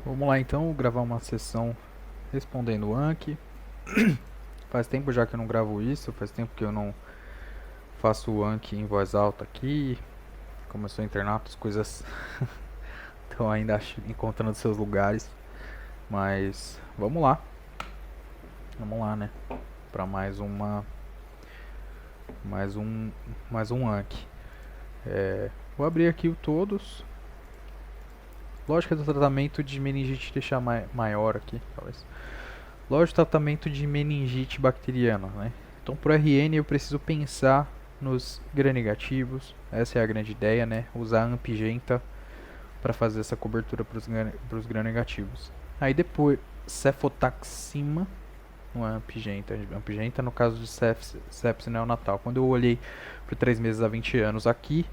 Vamos lá então, gravar uma sessão respondendo o Anki. Faz tempo já que eu não gravo isso, faz tempo que eu não faço o Anki em voz alta aqui. Começou o internato, as coisas estão ainda encontrando seus lugares. Mas vamos lá, né? Para mais um Anki. Vou abrir aqui o todos. Lógica do tratamento de meningite, deixar maior aqui, talvez. Lógico, tratamento de meningite bacteriana, né? Então, para o RN eu preciso pensar nos gram-negativos. Essa é a grande ideia, né? Usar a ampigenta para fazer essa cobertura para os gram-negativos. Aí depois, cefotaxima, não é ampigenta. Ampigenta no caso de sepsis neonatal. Quando eu olhei para 3 meses a 20 anos aqui,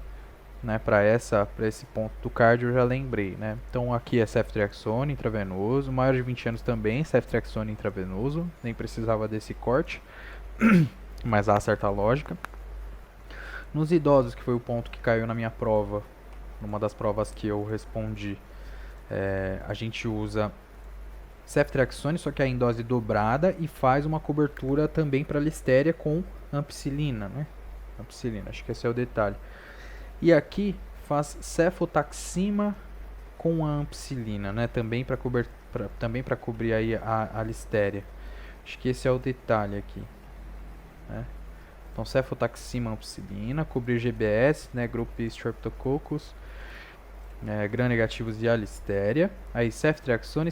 né, para esse ponto do cardio eu já lembrei, né? Então aqui é ceftriaxone intravenoso, maior de 20 anos também, ceftriaxone intravenoso, nem precisava desse corte, mas há certa lógica. Nos idosos, que foi o ponto que caiu na minha prova, numa das provas que eu respondi, a gente usa ceftriaxone, só que é em dose dobrada e faz uma cobertura também para listéria com ampicilina, né? Ampicilina, acho que esse é o detalhe. E aqui faz cefotaxima com a ampicilina, né? Também para cobrir aí a listéria. Acho que esse é o detalhe aqui, né? Então cefotaxima, ampicilina, cobrir GBS, né? Grupo Streptococcus, gram-negativos e a listéria. Aí ceftriaxone,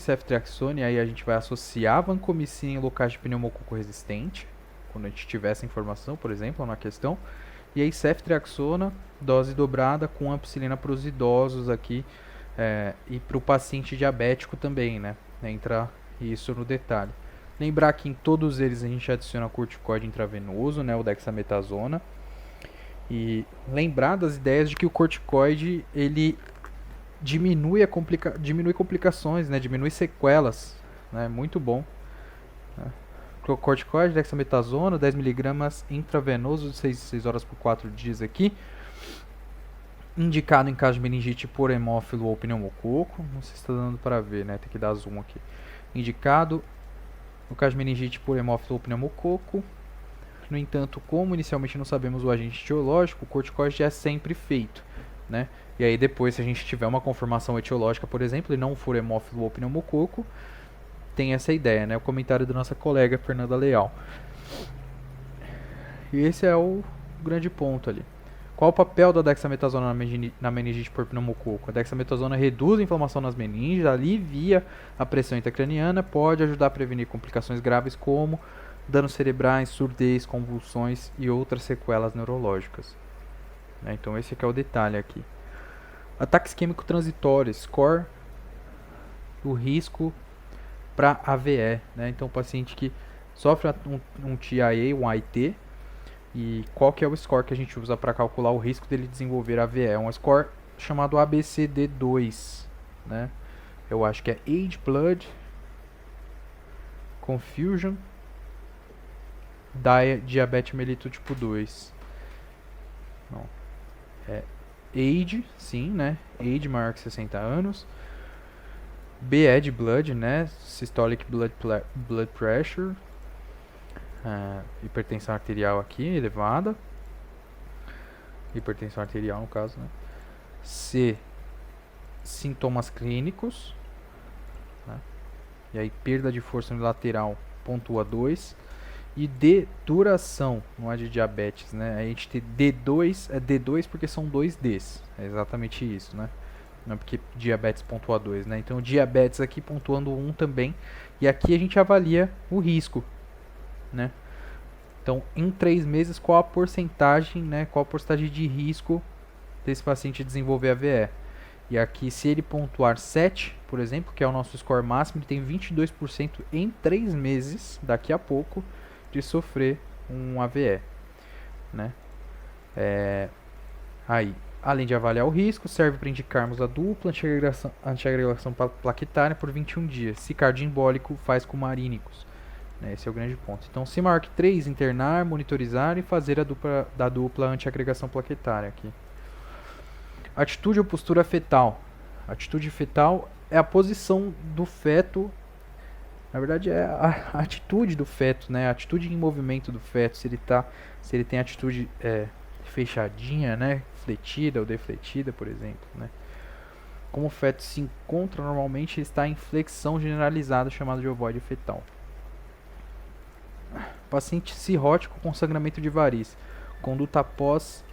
aí a gente vai associar a vancomicina em locais de pneumococo resistente, quando a gente tiver essa informação, por exemplo, na questão. E aí ceftriaxona, dose dobrada com ampicilina para os idosos aqui e para o paciente diabético também, né? Entra isso no detalhe. Lembrar que em todos eles a gente adiciona corticoide intravenoso, né? O dexametasona. E lembrar das ideias de que o corticoide ele diminui complicações, né? Diminui sequelas, né? Muito bom. Né? Corticoide, dexametasona, 10mg intravenoso, 6 horas por 4 dias aqui. Indicado em caso de meningite por hemófilo ou pneumococo. Não sei se está dando para ver, né? Tem que dar zoom aqui. Indicado no caso de meningite por hemófilo ou pneumococo. No entanto, como inicialmente não sabemos o agente etiológico, o corticoide é sempre feito, né? E aí depois, se a gente tiver uma confirmação etiológica, por exemplo, e não for hemófilo ou pneumococo, tem essa ideia, né? O comentário da nossa colega Fernanda Leal. E esse é o grande ponto ali. Qual o papel da dexametasona na meningite por pneumococo? A dexametasona reduz a inflamação nas meninges, alivia a pressão intracraniana, pode ajudar a prevenir complicações graves como danos cerebrais, surdez, convulsões e outras sequelas neurológicas. Então esse aqui é o detalhe aqui. Ataque isquêmico transitório, score do risco para AVE, né? Então o paciente que sofre um TIA, um AIT, e qual que é o score que a gente usa para calcular o risco dele desenvolver AVE? É um score chamado ABCD2, né? Eu acho que é Age, Blood, Confusion, Diabetes mellitus tipo 2. Não. Age, sim, né? Age maior que 60 anos. B é de blood, né? Systolic blood pressure. Hipertensão arterial aqui, elevada. Hipertensão arterial, no caso, né? C, sintomas clínicos. Né? E aí, perda de força unilateral, pontua 2. E D, duração, não é de diabetes, né? A gente tem D2, é D2 porque são 2 Ds. É exatamente isso, né? Não é porque diabetes pontua 2, né? Então, diabetes aqui pontuando 1 também. E aqui a gente avalia o risco, né? Então, em 3 meses, qual a porcentagem, né? Qual a porcentagem de risco desse paciente desenvolver AVE? E aqui, se ele pontuar 7, por exemplo, que é o nosso score máximo, ele tem 22% em 3 meses, daqui a pouco, de sofrer um AVE, né? Aí, além de avaliar o risco, serve para indicarmos a dupla antiagregação plaquetária por 21 dias. Se cardioembólico, faz com marínicos. Esse é o grande ponto. Então, se maior que 3, internar, monitorizar e fazer a dupla antiagregação plaquetária aqui. Atitude ou postura fetal. Atitude fetal é a posição do feto. Na verdade é a atitude do feto, né? A atitude em movimento do feto, se ele tem atitude fechadinha, né? Fletida ou defletida, por exemplo, né? Como o feto se encontra normalmente, ele está em flexão generalizada, chamada de ovoide fetal. Paciente cirrótico com sangramento de variz, conduta após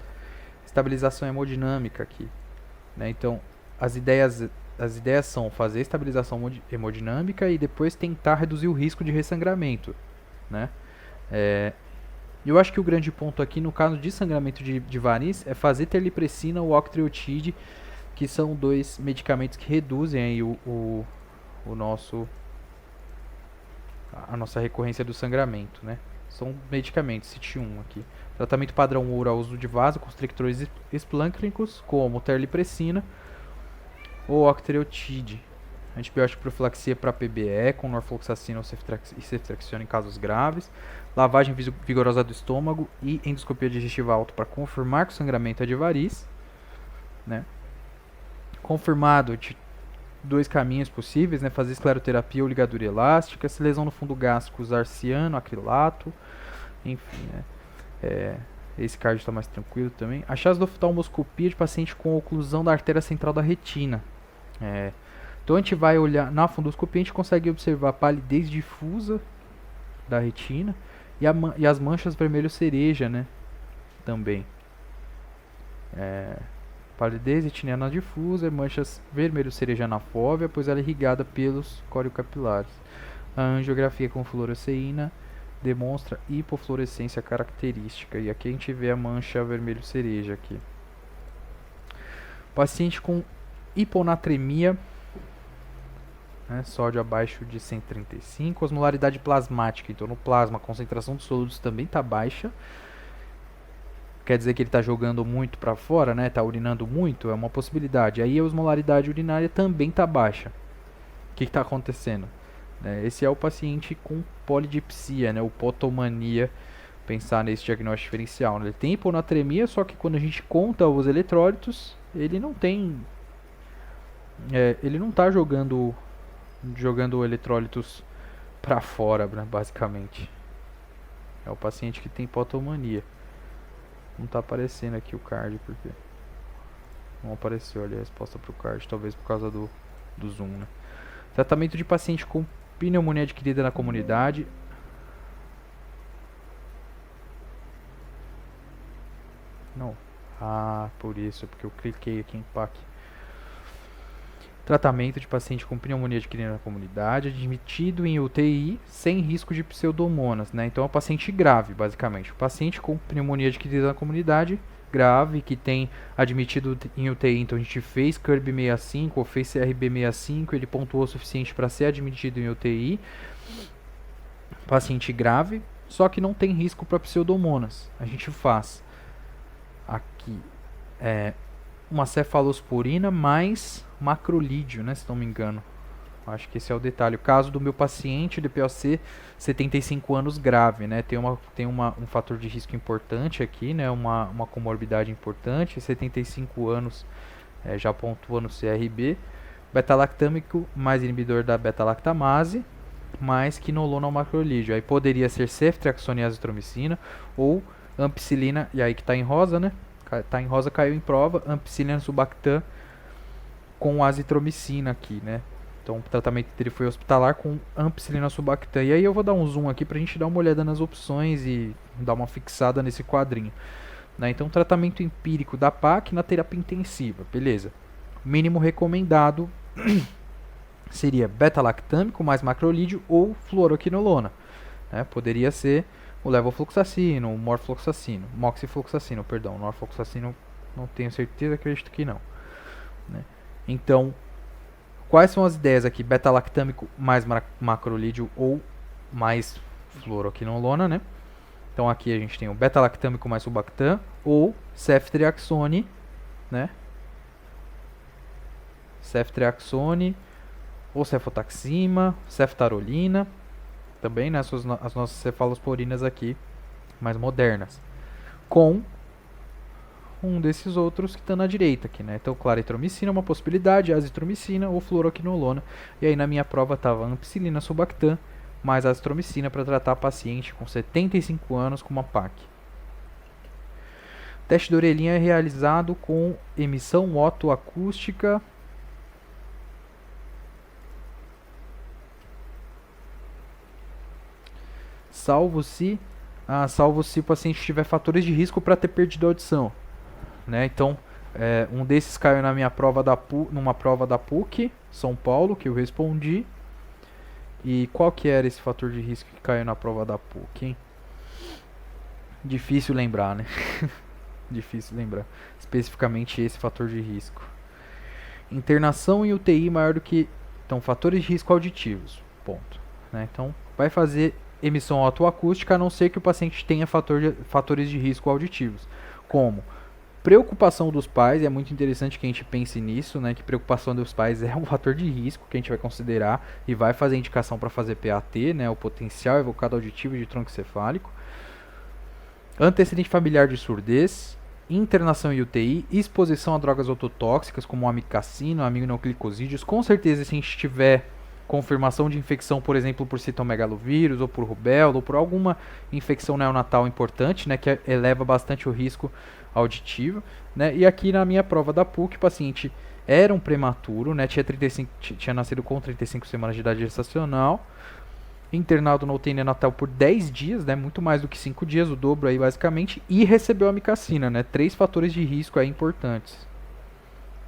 estabilização hemodinâmica aqui, né? Então, as ideias são fazer estabilização hemodinâmica e depois tentar reduzir o risco de ressangramento, né? Eu acho que o grande ponto aqui, no caso de sangramento de variz, é fazer terlipressina ou octreotide, que são dois medicamentos que reduzem aí a nossa recorrência do sangramento, né? São medicamentos, cite um aqui. Tratamento padrão ouro ao uso de vasoconstrictores esplâncnicos, como terlipressina ou octreotide. Antibiótico profilaxia para PBE, com norfloxacina ou ceftriaxona em casos graves. Lavagem vigorosa do estômago e endoscopia digestiva alta para confirmar que o sangramento é de variz, né? Confirmado de dois caminhos possíveis, né? Fazer escleroterapia ou ligadura elástica. Se lesão no fundo gástrico, usar ciano, acrilato, enfim, né? Esse cardio está mais tranquilo também. Achados da oftalmoscopia de paciente com oclusão da artéria central da retina. Então a gente vai olhar na fundoscopia, a gente consegue observar a palidez difusa da retina e as manchas vermelho cereja, né? Também. Palidez retiniana difusa, manchas vermelho cereja na fóvea, pois ela é irrigada pelos coriocapilares. A angiografia com fluoresceína demonstra hipofluorescência característica. E aqui a gente vê a mancha vermelho cereja aqui. Paciente com hiponatremia, né, sódio abaixo de 135, osmolaridade plasmática, então no plasma a concentração dos soludos também está baixa. Quer dizer que ele está jogando muito para fora, né? Está urinando muito, é uma possibilidade. Aí a osmolaridade urinária também está baixa. O que está acontecendo? Esse é o paciente com polidipsia, né? Ou potomania, pensar nesse diagnóstico diferencial, né? Ele tem hiponatremia, só que quando a gente conta os eletrólitos, ele não tem... ele não está jogando eletrólitos para fora, basicamente. É o paciente que tem hipotomania. Não está aparecendo aqui o card, porque não apareceu ali a resposta para o card, talvez por causa do zoom, né? Tratamento de paciente com pneumonia adquirida na comunidade. Não. Por isso, porque eu cliquei aqui em PAC. Tratamento de paciente com pneumonia adquirida na comunidade, admitido em UTI sem risco de pseudomonas, né? Então é um paciente grave, basicamente. O paciente com pneumonia adquirida na comunidade, grave, que tem admitido em UTI, então a gente fez CURB 65 ou fez CRB 65, ele pontuou o suficiente para ser admitido em UTI. Paciente grave, só que não tem risco para pseudomonas. A gente faz aqui uma cefalosporina mais macrolídeo, né, se não me engano. Acho que esse é o detalhe. O caso do meu paciente de POC, 75 anos, grave, né? Tem um fator de risco importante aqui, né? Uma comorbidade importante. 75 anos, já pontua no CRB. Beta-lactâmico mais inibidor da beta-lactamase, mais quinolona ou macrolídeo. Aí poderia ser ceftriaxona e azitromicina ou ampicilina, e aí que está em rosa, né? Tá em rosa, caiu em prova, ampicilina subactam com azitromicina aqui, né? Então o tratamento dele foi hospitalar com ampicilina subactam. E aí eu vou dar um zoom aqui pra gente dar uma olhada nas opções e dar uma fixada nesse quadrinho, né? Então tratamento empírico da PAC na terapia intensiva, beleza. O mínimo recomendado seria beta-lactâmico mais macrolídeo ou fluoroquinolona, né? Poderia ser o levofloxacino, o morfloxacino, moxifloxacino, perdão, norfloxacino não tenho certeza, acredito que não, né? Então, quais são as ideias aqui? Beta-lactâmico mais macrolídeo ou mais fluoroquinolona, né? Então aqui a gente tem o beta-lactâmico mais subactam ou ceftriaxone, né? Ceftriaxone ou cefotaxima, ceftarolina, também, né, as nossas cefalosporinas aqui mais modernas, com um desses outros que está na direita aqui, né? Então, claritromicina é uma possibilidade, azitromicina ou fluoroquinolona. E aí na minha prova estava ampicilina, sulbactam, mais azitromicina para tratar paciente com 75 anos com uma PAC. O teste da orelhinha é realizado com emissão otoacústica. Salvo se o paciente tiver fatores de risco para ter perdido a audição, né? Então, um desses caiu na minha prova numa prova da PUC, São Paulo, que eu respondi. E qual que era esse fator de risco que caiu na prova da PUC, hein? Difícil lembrar, né? Difícil lembrar. Especificamente esse fator de risco. Internação em UTI maior do que... Então, fatores de risco auditivos. Ponto. Né? Então, vai fazer emissão otoacústica, a não ser que o paciente tenha fatores de risco auditivos. Como preocupação dos pais, é muito interessante que a gente pense nisso, né? Que preocupação dos pais é um fator de risco que a gente vai considerar e vai fazer indicação para fazer PAT, né? O potencial evocado auditivo de tronco cefálico. Antecedente familiar de surdez, internação em UTI, exposição a drogas ototóxicas como amicacina, aminoglicosídeos. Com certeza, se a gente tiver confirmação de infecção, por exemplo, por citomegalovírus ou por rubéola ou por alguma infecção neonatal importante, né, que eleva bastante o risco auditivo, né? E aqui na minha prova da PUC, o paciente era um prematuro, né, tinha nascido com 35 semanas de idade gestacional, internado na UTI neonatal por 10 dias, né, muito mais do que 5 dias, o dobro aí basicamente, e recebeu amicacina, né, 3 fatores de risco aí importantes.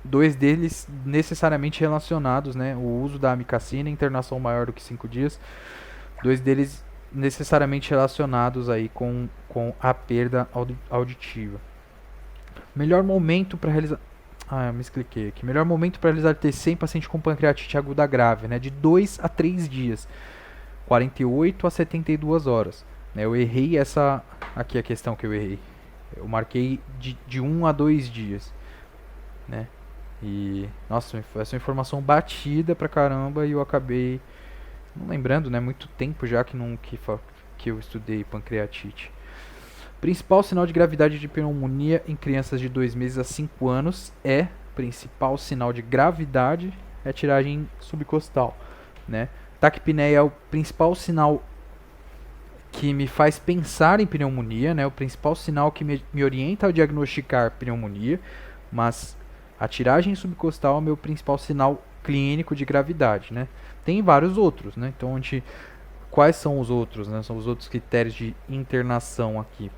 2 deles necessariamente relacionados, né, o uso da amicacina, internação maior do que 5 dias, 2 deles necessariamente relacionados aí com a perda auditiva. Melhor momento para realizar... eu me expliquei aqui. Melhor momento para realizar TC em paciente com pancreatite aguda grave, né, de 2 a 3 dias, 48 a 72 horas. Né, eu errei essa... Aqui a questão que eu errei. Eu marquei de 1 a 2 dias, né. E, nossa, essa informação batida pra caramba e eu acabei não lembrando, né? Muito tempo já que eu estudei pancreatite. Principal sinal de gravidade de pneumonia em crianças de 2 meses a 5 anos principal sinal de gravidade é tiragem subcostal, né? Taquipneia é o principal sinal que me faz pensar em pneumonia, né? O principal sinal que me orienta a diagnosticar pneumonia, mas a tiragem subcostal é o meu principal sinal clínico de gravidade, né? Tem vários outros, né? Então, quais são os outros, né? São os outros critérios de internação aqui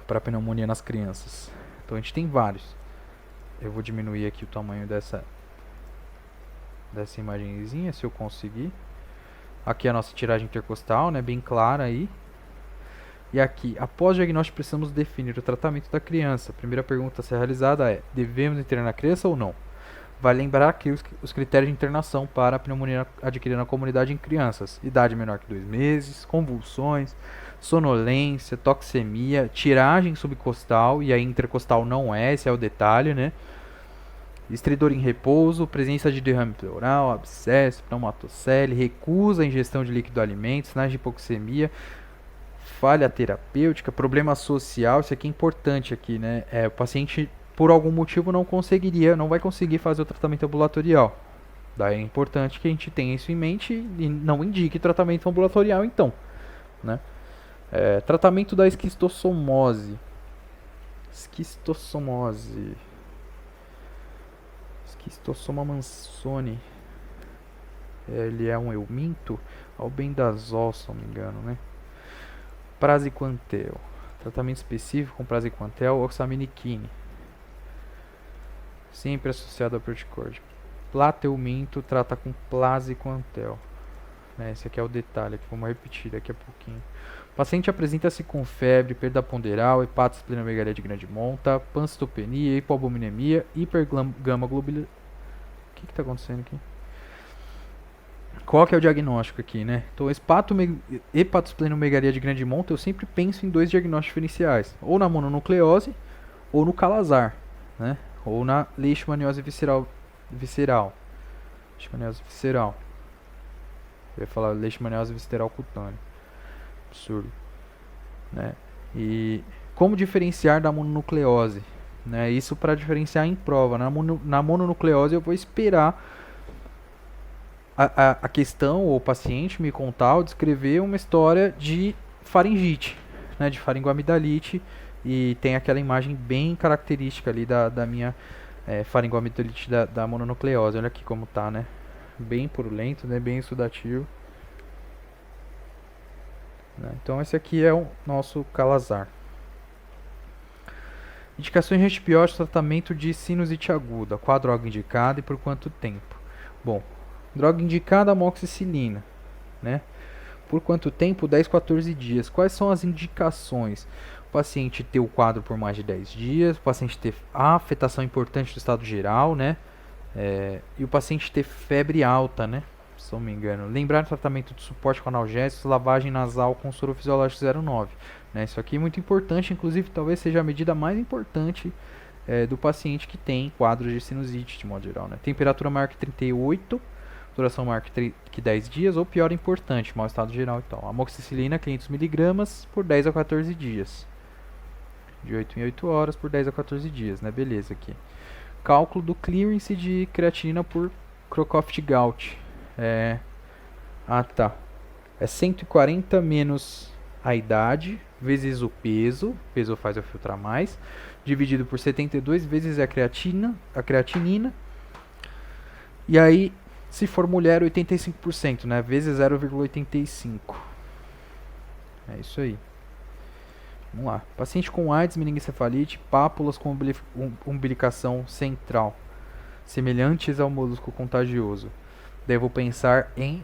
para pneumonia nas crianças. Então, a gente tem vários. Eu vou diminuir aqui o tamanho dessa imagenzinha, se eu conseguir. Aqui a nossa tiragem intercostal, né? Bem clara aí. E aqui, após o diagnóstico, precisamos definir o tratamento da criança. A primeira pergunta a ser realizada é: devemos internar a criança ou não? Vai lembrar aqui os critérios de internação para a pneumonia adquirida na comunidade em crianças: idade menor que 2 meses, convulsões, sonolência, toxemia, tiragem subcostal, e a intercostal não é, esse é o detalhe, né? Estridor em repouso, presença de derrame pleural, abscesso, pneumatocele, recusa à ingestão de líquido alimento, sinais de hipoxemia, falha terapêutica, problema social. Isso aqui é importante aqui, né? O paciente, por algum motivo, não vai conseguir fazer o tratamento ambulatorial. Daí é importante que a gente tenha isso em mente e não indique tratamento ambulatorial, então, né? Tratamento da esquistossomose. Esquistossoma mansoni. Ele é um euminto, albendazol, se não me engano, né? Praziquantel. Tratamento específico com praziquantel, oxaminiquine. Sempre associado a perticórdia. Plateuminto trata com praziquantel. Esse aqui é o detalhe, aqui vamos repetir daqui a pouquinho. O paciente apresenta-se com febre, perda ponderal, hepatosplenomegalia de grande monta, pancitopenia, hipoalbuminemia, hipergama-globulinemia. O que está acontecendo aqui? Qual que é o diagnóstico aqui, né? Então, hepatosplenomegalia de grande monta, eu sempre penso em 2 diagnósticos diferenciais. Ou na mononucleose, ou no calazar, né? Ou na leishmaniose visceral. Leishmaniose visceral. Eu ia falar leishmaniose visceral cutânea. Absurdo, né? E como diferenciar da mononucleose? né? Isso para diferenciar em prova. Na mononucleose eu vou esperar a questão ou o paciente me contar ou descrever uma história de faringite, né? De faringoamidalite, e tem aquela imagem bem característica ali da minha faringoamidalite da mononucleose. Olha aqui como tá, né? Bem purulento, né? Bem exudativo. Né? Então esse aqui é o nosso calazar. Indicações de antibióticos, tratamento de sinusite aguda. Qual a droga indicada e por quanto tempo? Bom, droga indicada, amoxicilina, né? Por quanto tempo? 10, 14 dias. Quais são as indicações? O paciente ter o quadro por mais de 10 dias, o paciente ter a afetação importante do estado geral, né? E o paciente ter febre alta, né? Se não me engano. Lembrar do tratamento de suporte com analgésicos, lavagem nasal com soro fisiológico 0,9. Né? Isso aqui é muito importante, inclusive talvez seja a medida mais importante do paciente que tem quadros de sinusite, de modo geral. Né? Temperatura maior que 38, duração maior que 10 dias, ou pior, importante, mau estado geral. Então, amoxicilina 500 mg por 10 a 14 dias. De 8 em 8 horas por 10 a 14 dias, né? Beleza aqui. Cálculo do clearance de creatinina por Crocroft-Gault. É 140 menos a idade, vezes o peso faz eu filtrar mais, dividido por 72 vezes a creatinina, e aí, se for mulher, 85%, né, vezes 0,85. É isso aí. Vamos lá. Paciente com AIDS, meningoencefalite, pápulas com umbilicação central, semelhantes ao molusco contagioso. Devo pensar em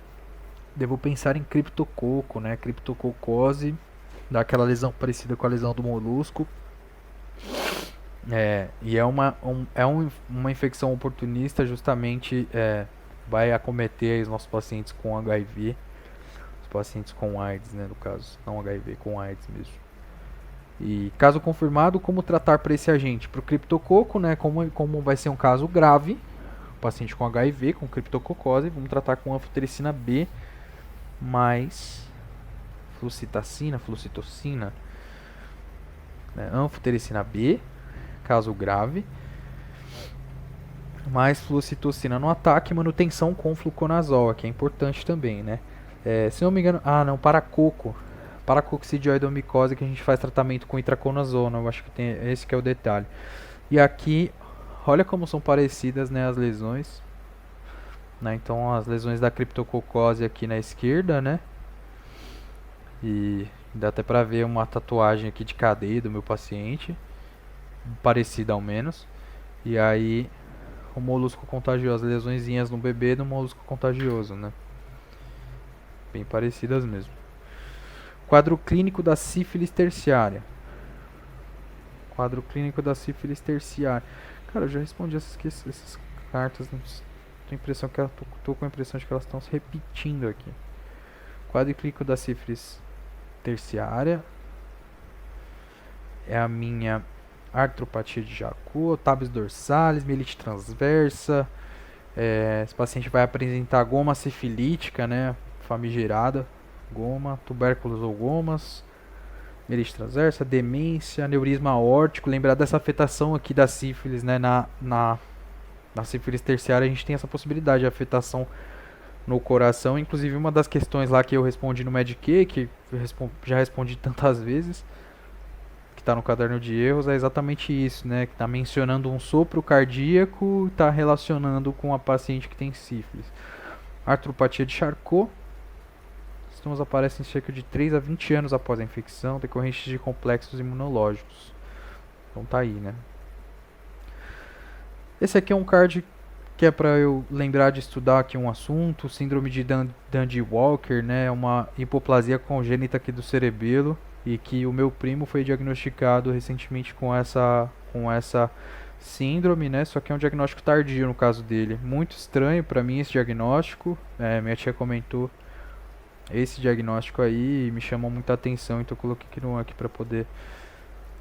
criptococo, né? Criptococose, dá aquela lesão parecida com a lesão do molusco. E é uma infecção oportunista, justamente vai acometer os nossos pacientes com HIV, os pacientes com AIDS, né, no caso, não HIV, com AIDS mesmo. E caso confirmado, como tratar para esse agente? Para o criptococo, né, como vai ser um caso grave, paciente com HIV, com criptococose, vamos tratar com anfotericina B mais flucitocina, né, anfotericina B, caso grave, mais flucitocina no ataque, manutenção com fluconazol, que é importante também, né? Se não me engano, paracoxidioidomicose, que a gente faz tratamento com itraconazona, eu acho que tem esse que é o detalhe. E aqui, olha como são parecidas, né, as lesões, né? Então as lesões da criptococose aqui na esquerda, né? E dá até pra ver uma tatuagem aqui de cadeia do meu paciente, parecida ao menos. E aí o molusco contagioso, lesõezinhas no bebê do molusco contagioso, né? Bem parecidas mesmo. Quadro clínico da sífilis terciária. Quadro clínico da sífilis terciária. Cara, eu já respondi essas cartas. Tô com a impressão de que elas estão se repetindo aqui. Quadro clínico da sífilis terciária é a minha artropatia de Charcot, tabes dorsalis, mielite transversa. Esse paciente vai apresentar goma sifilítica, né, famigerada, goma, tubérculos ou gomas, mielite transversa, demência, aneurisma aórtico. Lembrar dessa afetação aqui da sífilis, né, na sífilis terciária a gente tem essa possibilidade de afetação no coração. Inclusive uma das questões lá que eu respondi no Medicaid, que já respondi tantas vezes, que está no caderno de erros, é exatamente isso, né? Que está mencionando um sopro cardíaco, está relacionando com a paciente que tem sífilis. Artropatia de Charcot. Sintomas aparecem cerca de 3 a 20 anos após a infecção, decorrentes de complexos imunológicos. Então tá aí, né? Esse aqui é um card que é para eu lembrar de estudar aqui um assunto, síndrome de Dandy-Walker, né? Uma hipoplasia congênita aqui do cerebelo, e que o meu primo foi diagnosticado recentemente com essa síndrome, né? Só que é um diagnóstico tardio no caso dele. Muito estranho para mim esse diagnóstico. Minha tia comentou esse diagnóstico aí e me chamou muita atenção, então eu coloquei aqui para poder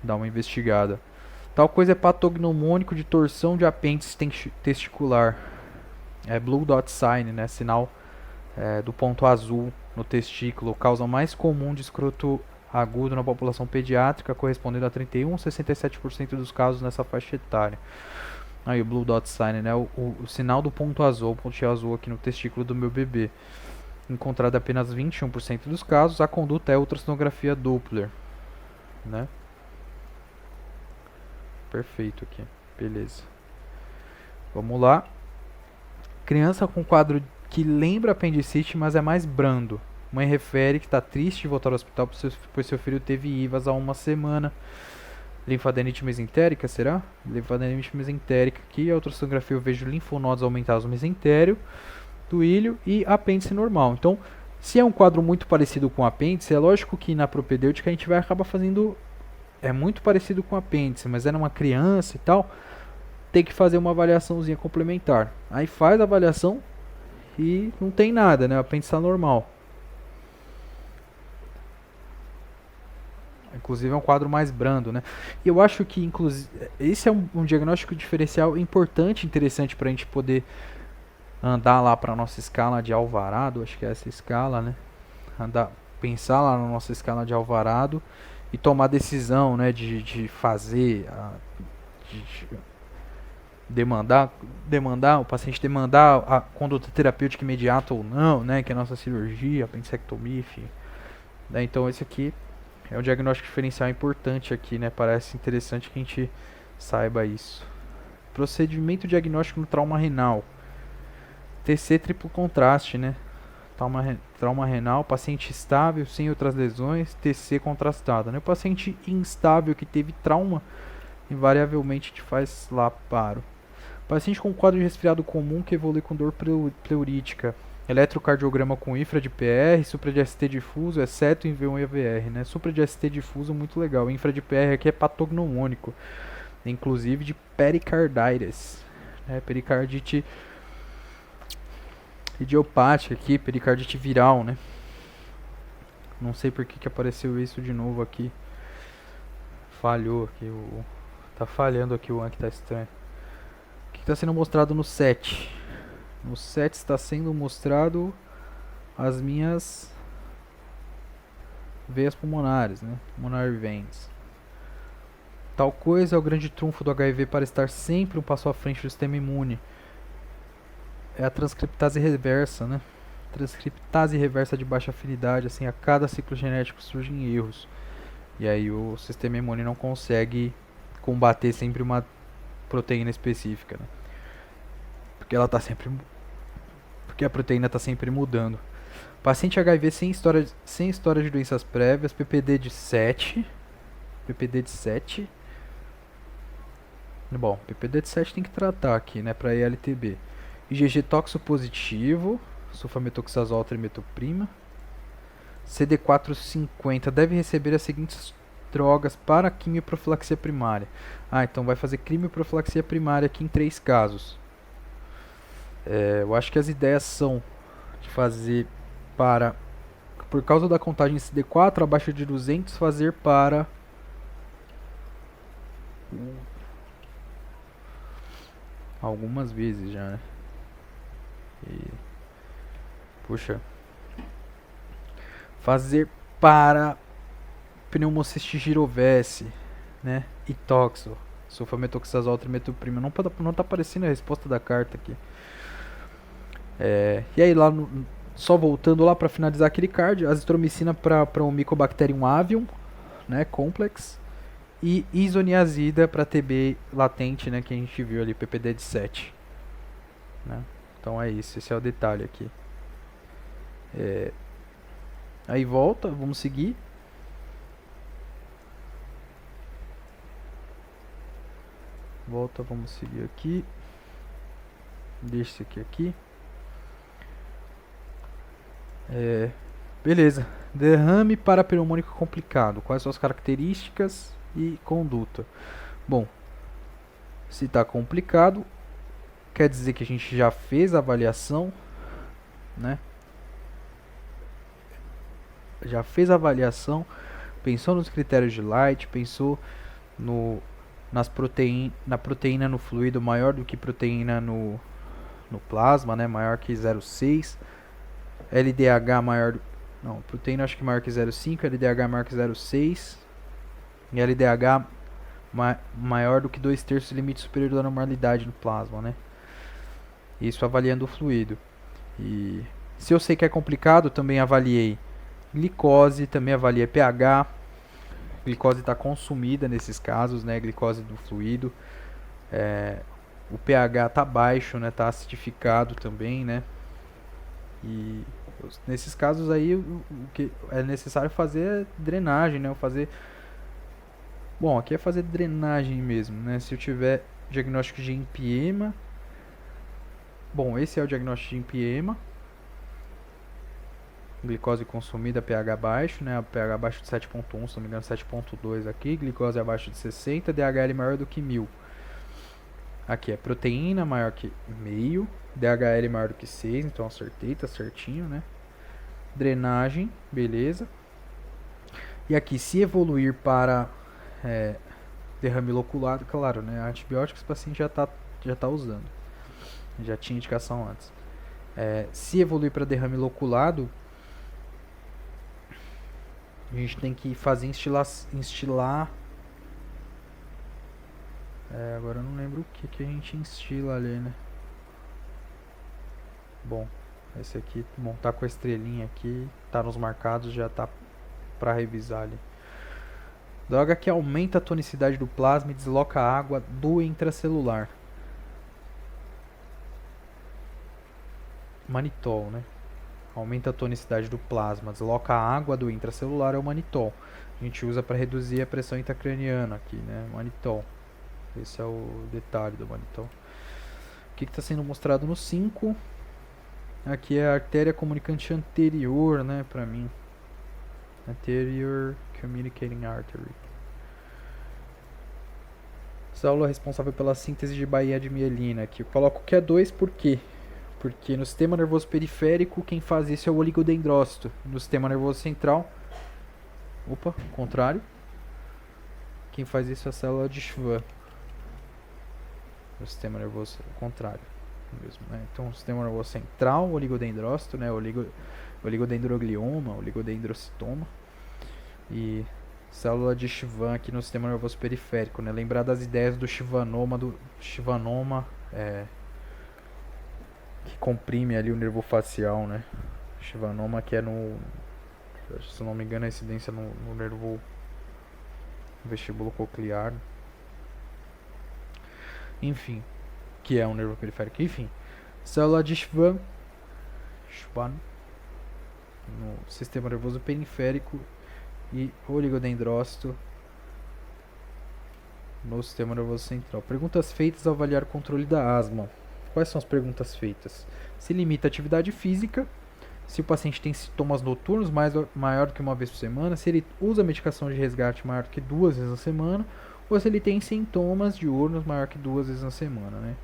dar uma investigada. Tal coisa é patognomônico de torção de apêndice testicular. É blue dot sign, né? Sinal do ponto azul no testículo. Causa mais comum de escroto agudo na população pediátrica, correspondendo a 61,67% dos casos nessa faixa etária. Aí o Blue Dot Sign, né? O sinal do ponto azul, o pontinho azul aqui no testículo do meu bebê. Encontrado apenas 21% dos casos, a conduta é ultrassonografia Doppler, né? Perfeito aqui, beleza. Vamos lá. Criança com quadro que lembra apendicite, mas é mais brando. Mãe refere que está triste de voltar ao hospital pois seu filho teve IVAs há uma semana. Linfadenite mesentérica, será? Linfadenite mesentérica aqui. A ultrassonografia eu vejo linfonodos aumentados no mesentério do ilho e apêndice normal. Então, se é um quadro muito parecido com apêndice, é lógico que na propedêutica a gente vai acabar fazendo... É muito parecido com apêndice, mas é numa criança e tal, tem que fazer uma avaliaçãozinha complementar. Aí faz a avaliação e não tem nada, né? O apêndice está normal. Inclusive é um quadro mais brando, né? E eu acho que, inclusive, esse é um diagnóstico diferencial importante, interessante para a gente poder andar lá para a nossa escala de Alvarado, acho que é essa escala, né? Pensar lá na nossa escala de Alvarado e tomar decisão, né? De fazer, demandar, o paciente demandar a conduta terapêutica imediata ou não, né? Que é a nossa cirurgia, apendicectomia, enfim. Né? Então esse aqui é um diagnóstico diferencial importante aqui, né? Parece interessante que a gente saiba isso. Procedimento diagnóstico no trauma renal. TC triplo contraste, né? Trauma renal, paciente estável, sem outras lesões, TC contrastado, né? O paciente instável que teve trauma, invariavelmente te faz lá paro. Paciente com quadro de resfriado comum que evolui com dor pleurítica. Eletrocardiograma com infra de PR, supra de ST difuso, exceto em V1 e AVR, né? Supra de ST difuso muito legal. Infra de PR aqui é patognomônico, inclusive de pericarditis, né? Pericardite idiopática aqui, pericardite viral, né? Não sei por que apareceu isso de novo aqui. Falhou aqui, tá falhando aqui o Anki, tá estranho. O que está sendo mostrado no set? No set está sendo mostrado as minhas veias pulmonares, né? Pulmonary veins. Tal coisa é o grande trunfo do HIV para estar sempre um passo à frente do sistema imune. É a transcriptase reversa, né? Transcriptase reversa de baixa afinidade, assim, a cada ciclo genético surgem erros. E aí o sistema imune não consegue combater sempre uma proteína específica, né? Porque a proteína está sempre mudando. Paciente HIV sem história de doenças prévias, PPD de 7. Bom, PPD de 7 tem que tratar aqui, né, para ELTB. IgG toxo positivo, sulfametoxazol trimetoprima. CD450 deve receber as seguintes drogas para quimioprofilaxia primária. Então vai fazer quimioprofilaxia primária aqui em 3 casos. Eu acho que as ideias são de fazer para, por causa da contagem CD4 abaixo de 200, fazer para algumas vezes já, né? Puxa, fazer para pneumociste girovese, né? E toxo, sulfametoxazol trimetoprima. Não tá aparecendo a resposta da carta aqui. E aí lá só voltando lá para finalizar aquele card, azitromicina para o Mycobacterium avium, né, complex, e isoniazida para TB latente, né, que a gente viu ali, PPD de 7, né? Então é isso, esse é o detalhe aqui. Aí volta, vamos seguir. Vamos seguir aqui. Deixa isso aqui. Beleza. Derrame parapneumônico complicado. Quais são as características e conduta? Bom, se está complicado, quer dizer que a gente já fez a avaliação, né? Já fez a avaliação, pensou nos critérios de Light, pensou na proteína no fluido maior do que proteína no plasma, né? Maior que 0,6. LDH maior Não, proteína acho que maior que 0,5, LDH maior que 0,6 e LDH maior do que 2/3 do limite superior da normalidade no plasma, né? Isso avaliando o fluido. E se eu sei que é complicado, também avaliei glicose, também avaliei pH. Glicose está consumida nesses casos, né? Glicose do fluido. O pH está baixo, né? Está acidificado também, né? E nesses casos aí o que é necessário fazer é drenagem, né? Bom, aqui é fazer drenagem mesmo, né? Se eu tiver diagnóstico de empiema. Bom, esse é o diagnóstico de empiema. Glicose consumida, pH baixo, né? pH abaixo de 7.1, se não me engano 7.2 aqui. Glicose abaixo de 60, DHL maior do que 1000. Aqui é proteína maior que meio, DHL maior do que 6, então acertei, tá certinho, né? Drenagem, beleza. E aqui, se evoluir para derrame loculado, claro, né? Antibióticos o paciente já tá usando. Já tinha indicação antes. Se evoluir para derrame loculado, a gente tem que fazer instilar. Agora eu não lembro o que a gente instila ali, né? Bom, esse aqui, bom, tá com a estrelinha aqui, tá nos marcados, já tá pra revisar ali. Droga que aumenta a tonicidade do plasma e desloca a água do intracelular. Manitol, né? Aumenta a tonicidade do plasma, desloca a água do intracelular, é o manitol. A gente usa para reduzir a pressão intracraniana aqui, né? Manitol. Esse é o detalhe do manitol. O que está sendo mostrado no 5? Aqui é a artéria comunicante anterior, né, para mim. Anterior Communicating Artery. Célula responsável pela síntese de baía de mielina. Aqui eu coloco que é 2 por quê? Porque no sistema nervoso periférico quem faz isso é o oligodendrócito. No sistema nervoso central, contrário. Quem faz isso é a célula de Schwann. No sistema nervoso contrário mesmo, né? Então, o sistema nervoso central, oligodendrócito, né? Oligodendroglioma, oligodendrocitoma. E célula de Schwann aqui no sistema nervoso periférico, né? Lembrar das ideias do Schwannoma, que comprime ali o nervo facial, né? Schwannoma que é se não me engano, a incidência no nervo vestíbulo coclear. Enfim, que é um nervo periférico. Enfim, célula de Schwann no sistema nervoso periférico e oligodendrócito no sistema nervoso central. Perguntas feitas ao avaliar o controle da asma. Quais são as perguntas feitas? Se limita a atividade física, se o paciente tem sintomas noturnos maior do que uma vez por semana, se ele usa medicação de resgate maior do que 2 vezes na semana, ou se ele tem sintomas diurnos maior que 2 vezes na semana, né?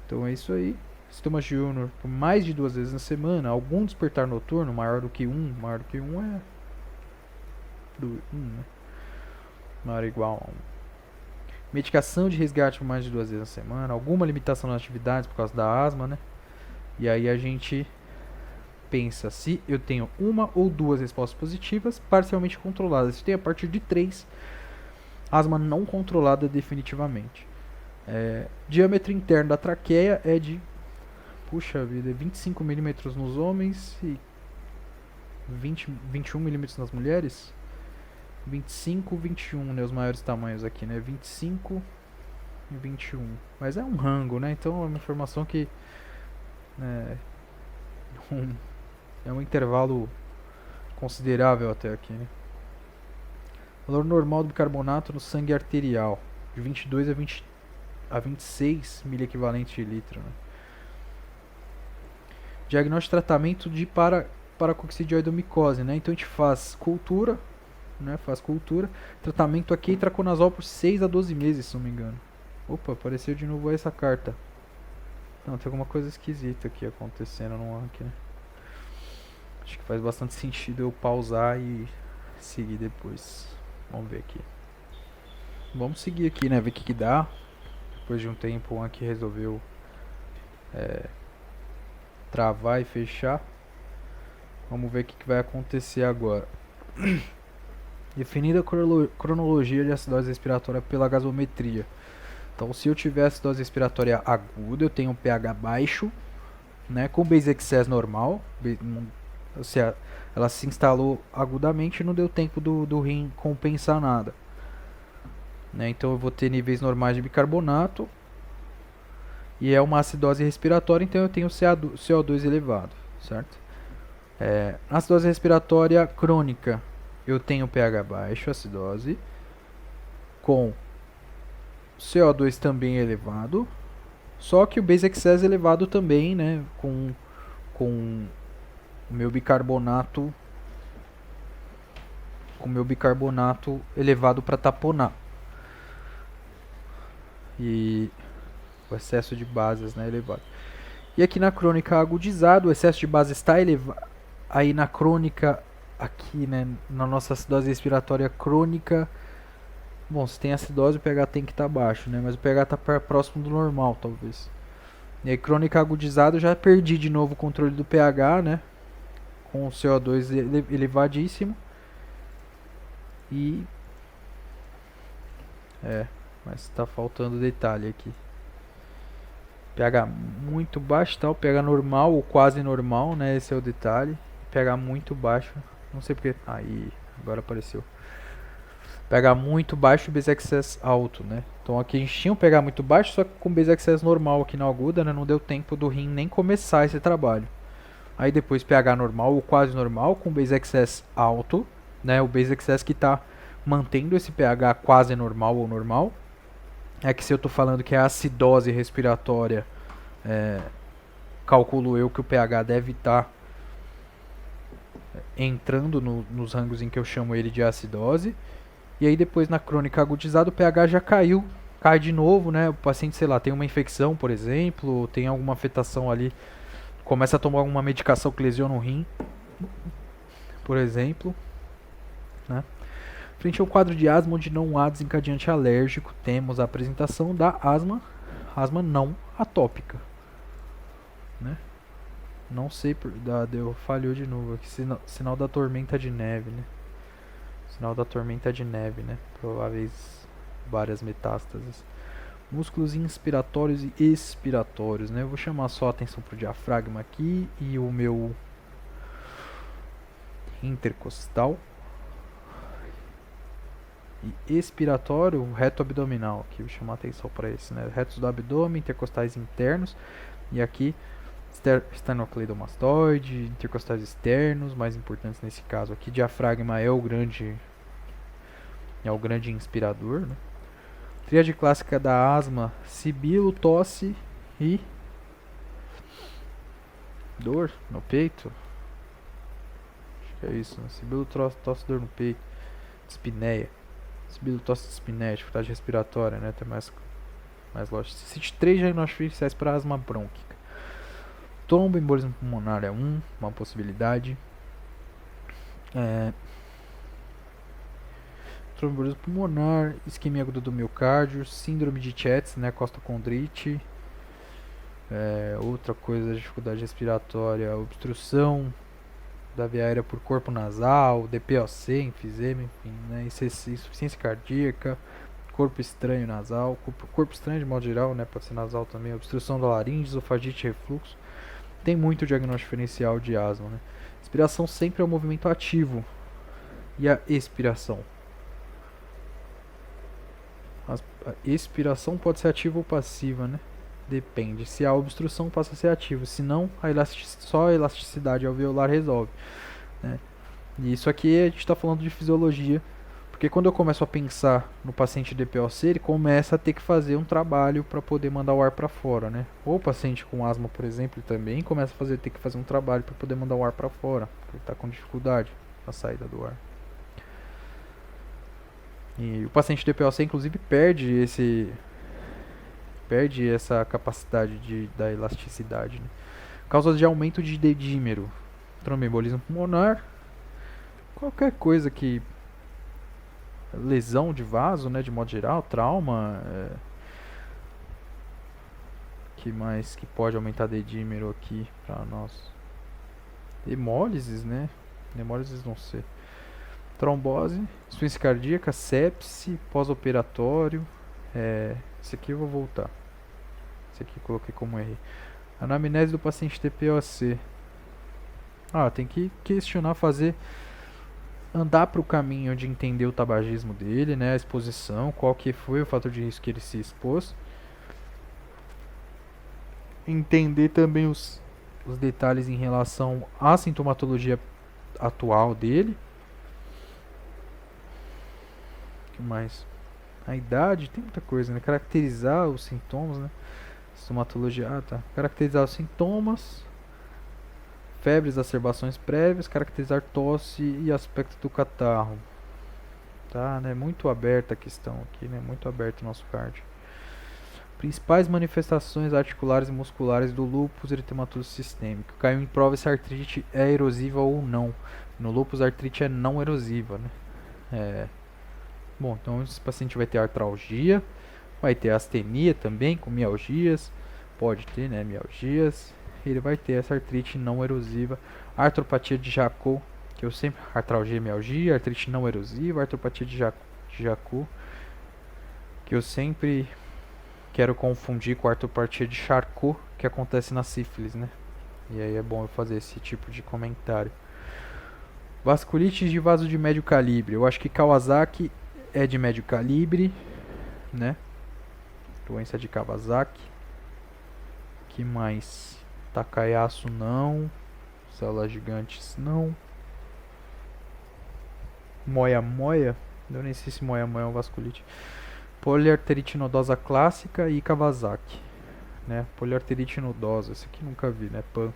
Então é isso aí. Sintomas diurnos por mais de 2 vezes na semana, algum despertar noturno maior do que 1, maior que 1 é 1, né? Maior ou igual a 1. Medicação de resgate por mais de 2 vezes na semana, alguma limitação nas atividades por causa da asma, né? E aí a gente pensa se eu tenho uma ou duas respostas positivas parcialmente controladas. Se eu tenho a partir de 3, asma não controlada definitivamente. Diâmetro interno da traqueia é de 25 milímetros nos homens e 21 milímetros nas mulheres. 25, 21, né, os maiores tamanhos aqui, né, 25 e 21. Mas é um rango, né, então é uma informação que é um intervalo considerável até aqui, né. Valor normal do bicarbonato no sangue arterial, de 22 a 26 miliequivalente de litro, né. Diagnóstico e tratamento de paracoccidioidomicose, né, então a gente faz cultura, né, tratamento aqui itraconazol por 6 a 12 meses, se não me engano. Opa, apareceu de novo essa carta. Não, tem alguma coisa esquisita aqui acontecendo no rank, né? Acho que faz bastante sentido eu pausar e seguir depois. Vamos ver aqui. Vamos seguir aqui, né, ver o que dá. Depois de um tempo o rank resolveu travar e fechar. Vamos ver o que vai acontecer agora. Definida a cronologia de acidose respiratória pela gasometria. Então, se eu tiver acidose respiratória aguda, eu tenho um pH baixo, né, com base excess normal. Se ela se instalou agudamente, não deu tempo do rim compensar nada, né? Então eu vou ter níveis normais de bicarbonato e é uma acidose respiratória, então eu tenho CO2 elevado, certo? Na acidose respiratória crônica, eu tenho pH baixo, acidose, com CO2 também elevado, só que o base excess elevado também, né, com o meu bicarbonato elevado para taponar. E o excesso de bases, né, elevado. E aqui na crônica agudizado, o excesso de base está elevado. Aí na crônica, aqui, né, na nossa acidose respiratória crônica, bom, se tem acidose o pH tem que estar baixo, né, mas o pH está próximo do normal, talvez. E aí crônica agudizado, eu já perdi de novo o controle do pH, né, com o CO2 elevadíssimo. E mas está faltando detalhe aqui. pH muito baixo, tá? O pH normal ou quase normal, né? Esse é o detalhe. pH muito baixo, não sei porque. Aí, agora apareceu. pH muito baixo e base excess alto, né? Então aqui a gente tinha um pH muito baixo, só que com base excess normal aqui na aguda, né? Não deu tempo do rim nem começar esse trabalho. Aí depois pH normal ou quase normal com base excess alto, né? O base excess que está mantendo esse pH quase normal ou normal. É que se eu estou falando que é acidose respiratória, calculo eu que o pH deve estar entrando nos rangos em que eu chamo ele de acidose. E aí depois na crônica agudizada o pH já caiu, cai de novo, né? O paciente, sei lá, tem uma infecção, por exemplo, tem alguma afetação ali, começa a tomar alguma medicação que lesiona o rim, por exemplo, né? Frente ao quadro de asma onde não há desencadeante alérgico, temos a apresentação da asma não atópica, né? Não sei, deu falhou de novo aqui, sinal da tormenta de neve, né? Sinal da tormenta de neve, né? Prováveis várias metástases. Músculos inspiratórios e expiratórios, né? Eu vou chamar só a atenção pro diafragma aqui e o meu intercostal. E expiratório, o reto abdominal, aqui vou chamar a atenção para esse, né? Retos do abdômen, intercostais internos e aqui esternocleidomastoide, intercostais externos, mais importantes nesse caso aqui. Diafragma é o grande inspirador, né? Tríade clássica da asma: sibilo, tosse e dor no peito. Acho que é isso, né? Sibilo, tosse, dor no peito, dispneia. Sibilo, tosse, dispneia, dificuldade respiratória, né? Tem mais lógico. Cite 3 diagnósticos iniciais para asma brônquica. Tromboembolismo pulmonar é uma possibilidade. Tromboembolismo pulmonar, isquemia aguda do miocárdio, síndrome de Tietz, né, costocondrite. Outra coisa, dificuldade respiratória, obstrução da via aérea por corpo nasal, DPOC, enfisema, enfim, né, insuficiência cardíaca, corpo estranho nasal, corpo estranho de modo geral, né, pode ser nasal também, obstrução da laringe, esofagite, refluxo. Tem muito diagnóstico diferencial de asma, né. Inspiração sempre é um movimento ativo. E a expiração? A expiração pode ser ativa ou passiva, né? Depende. Se há obstrução, passa a ser ativo. Se não, só a elasticidade alveolar resolve, né? E isso aqui a gente está falando de fisiologia, porque quando eu começo a pensar no paciente DPOC, ele começa a ter que fazer um trabalho para poder mandar o ar para fora, né? Ou o paciente com asma, por exemplo, também começa a ter que fazer um trabalho para poder mandar o ar para fora, porque ele está com dificuldade na saída do ar. E o paciente DPOC, inclusive, perde essa capacidade da elasticidade, né? Causas de aumento de dedímero, tromboembolismo pulmonar, qualquer coisa que lesão de vaso, né, de modo geral, trauma, que mais que pode aumentar dedímero aqui para nós? Hemólises, né? Hemólises não sei. Trombose, insuficiência cardíaca, sepse, pós-operatório. Esse aqui eu vou voltar. Esse aqui eu coloquei como R. Anamnese do paciente TPOC. Tem que questionar, andar para o caminho de entender o tabagismo dele, né? A exposição, qual que foi o fator de risco que ele se expôs. Entender também os detalhes em relação à sintomatologia atual dele. O que mais? A idade, tem muita coisa, né? Caracterizar os sintomas, né? Sintomatologia, caracterizar os sintomas, febre, exacerbações prévias, caracterizar tosse e aspecto do catarro. Tá, né? Muito aberta a questão aqui, né? Muito aberto o nosso card. Principais manifestações articulares e musculares do lúpus eritematoso sistêmico. Caiu em prova se a artrite é erosiva ou não. No lúpus a artrite é não erosiva, né? Bom, então esse paciente vai ter artralgia, vai ter astenia também, com mialgias, pode ter, né, mialgias. Ele vai ter essa artrite não erosiva, artropatia de Charcot, que eu sempre, artralgia e mialgia, artrite não erosiva, artropatia de Charcot, que eu sempre quero confundir com a artropatia de Charcot, que acontece na sífilis, né? E aí é bom eu fazer esse tipo de comentário. Vasculite de vaso de médio calibre, eu acho que Kawasaki é de médio calibre, né? Doença de Kawasaki. Que mais? Takayasu não. Células gigantes não. Moya. Eu nem sei se Moya é uma vasculite. Poliarterite nodosa clássica e Kawasaki, né? Poliarterite nodosa, esse aqui nunca vi, né? PAN.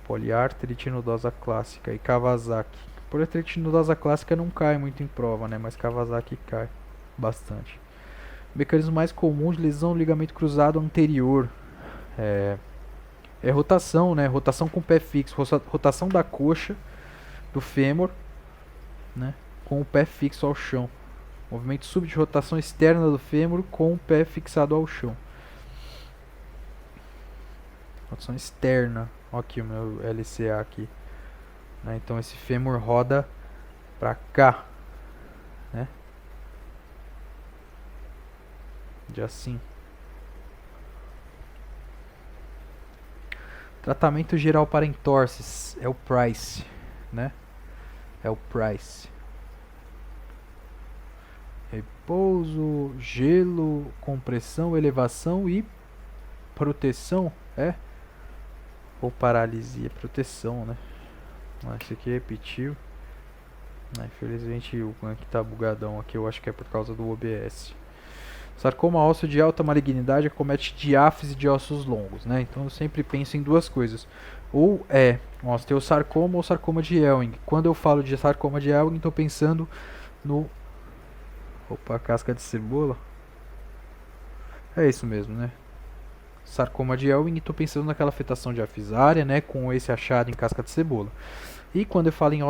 Poliarterite nodosa clássica e Kawasaki. Poliarterite nodosa clássica não cai muito em prova, né? Mas Kawasaki cai bastante. Mecanismo mais comum de lesão do ligamento cruzado anterior é rotação, né? Rotação com o pé fixo, rotação da coxa, do fêmur, né? Com o pé fixo ao chão. Movimento súbito de rotação externa do fêmur com o pé fixado ao chão. Rotação externa. Olha aqui o meu LCA aqui. Né? Então esse fêmur roda pra cá, né? De assim. Tratamento geral para entorses é o Price, né? É o Price. Repouso, gelo, compressão, elevação e proteção, ou paralisia, proteção, né? Esse aqui repetiu. Infelizmente o aqui tá bugadão aqui, eu acho que é por causa do OBS. Sarcoma ósseo de alta malignidade acomete diáfise de ossos longos, né? Então eu sempre penso em duas coisas. Ou é um osteosarcoma ou sarcoma de Ewing. Quando eu falo de sarcoma de Ewing, estou pensando no... Opa, casca de cebola. É isso mesmo, né? Sarcoma de Ewing, estou pensando naquela afetação diafisária, né? Com esse achado em casca de cebola. E quando eu falo em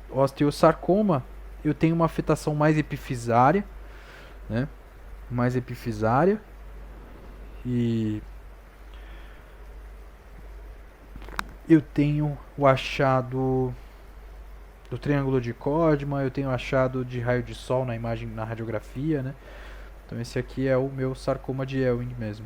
osteosarcoma, eu tenho uma afetação mais epifisária, né? Mais epifisária. E eu tenho o achado do triângulo de Codman, eu tenho achado de raio de sol na imagem, na radiografia, né? Então esse aqui é o meu sarcoma de Ewing mesmo.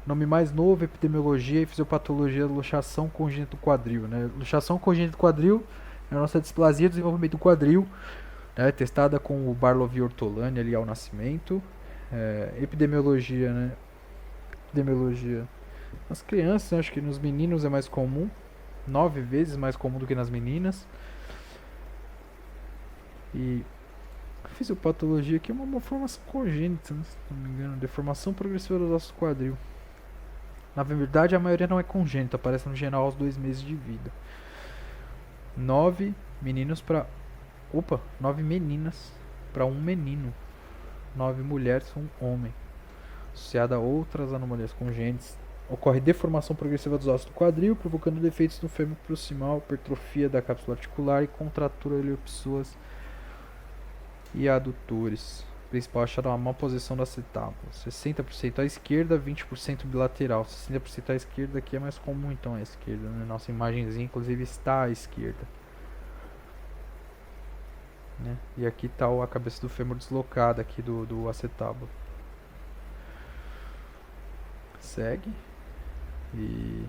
Nome mais novo, epidemiologia e fisiopatologia da luxação congênita do quadril, né? Luxação congênita do quadril é a nossa displasia do desenvolvimento do quadril, né? Testada com o Barlow e Ortolani ali ao nascimento. Epidemiologia, né? Epidemiologia nas crianças, acho que nos meninos é mais comum, 9 vezes mais comum do que nas meninas. E fisiopatologia aqui é uma malformação congênita, né? Se não me engano, deformação progressiva dos ossos do quadril. Na verdade, a maioria não é congênita, aparece no geral aos 2 meses de vida. 9 meninos para... 9 meninas para 1 menino. 9 mulheres para 1 homem. Associada a outras anomalias congênitas, ocorre deformação progressiva dos ossos do quadril, provocando defeitos no fêmur proximal, hipertrofia da cápsula articular e contratura ilioipsoas e adutores. principal achado uma má posição do acetábulo. 60% à esquerda, 20% bilateral. 60% à esquerda aqui é mais comum, então, à esquerda, né? Nossa imagenzinha, inclusive, está à esquerda. Né? E aqui está a cabeça do fêmur deslocada aqui do acetábulo. Segue. E...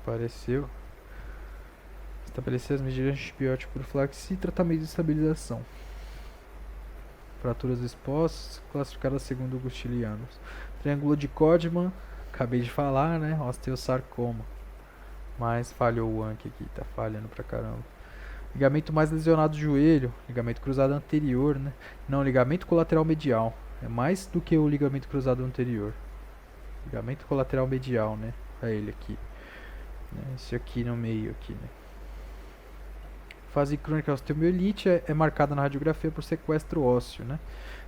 apareceu. Estabelecer as medidas de antibiótico profilaxia e tratamento de estabilização. Fraturas expostas, classificadas segundo Gustilianos. Triângulo de Codman, acabei de falar, né? Osteosarcoma. Mas falhou o Anki aqui, tá falhando pra caramba. Ligamento mais lesionado do joelho, ligamento cruzado anterior, né? Não, ligamento colateral medial. É mais do que o ligamento cruzado anterior. Ligamento colateral medial, né? É ele aqui. Esse aqui no meio aqui, né? Fase crônica osteomielite é marcada na radiografia por sequestro ósseo, né?